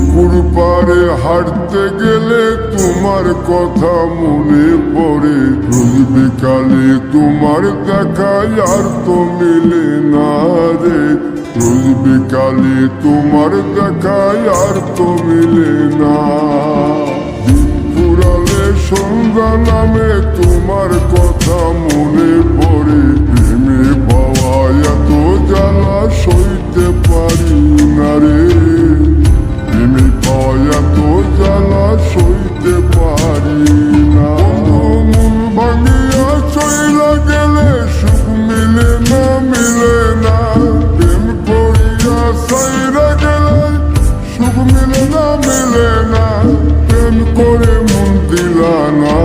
পুকুর পাড়ে হাঁটতে গেলে তোমার কথা মনে পড়ে। রোজ বিকালে তোমার দেখা আর তো মিলে না রে। রোজ বিকালে তোমার দেখা আর তো মিলে না। দিন ফুরালে সন্ধ্যা নামে তোমার কথা মনে পড়ে। প্রেমে পাওয়া এত জ্বালা সইতে পারি না রে। প্রেমে পাওয়া এত জ্বালা সইতে পারি না। মন ভাঙিয়া চইলা গেলে সুখ মিলে না, মিলে না। প্রেম করিয়া সাইরা গেলে সুখ মিলে না, মিলে না। প্রেম করে মন দিলা না,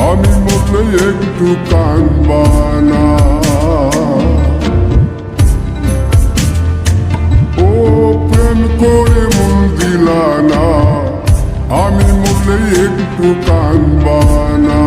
আমি মরলে একটু কাঁদবা না। ও প্রেম করে মন দিলা না, আমি মরলে একটু কাঁদবা না।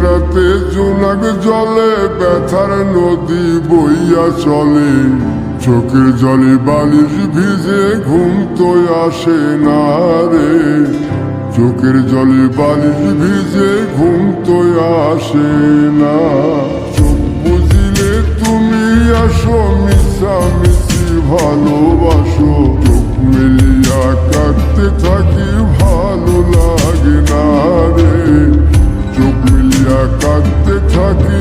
রাতে জোনাক জলে ব্যথার নদী বইয়া চলে। চোখের জলে বালিশ ভিজে ঘুম তো আসে না রে। চোখের জলে বালিশ ভিজে ঘুম তো আসে না। চোখ বুঝিলে তুমি আসো, মিশামিশি ভালোবাসো। চোখ মিলিয়া কাঁদতে থাকি, ভালো লাগে না রে। চোখ মিলিয়া কাঁদতে থাকি।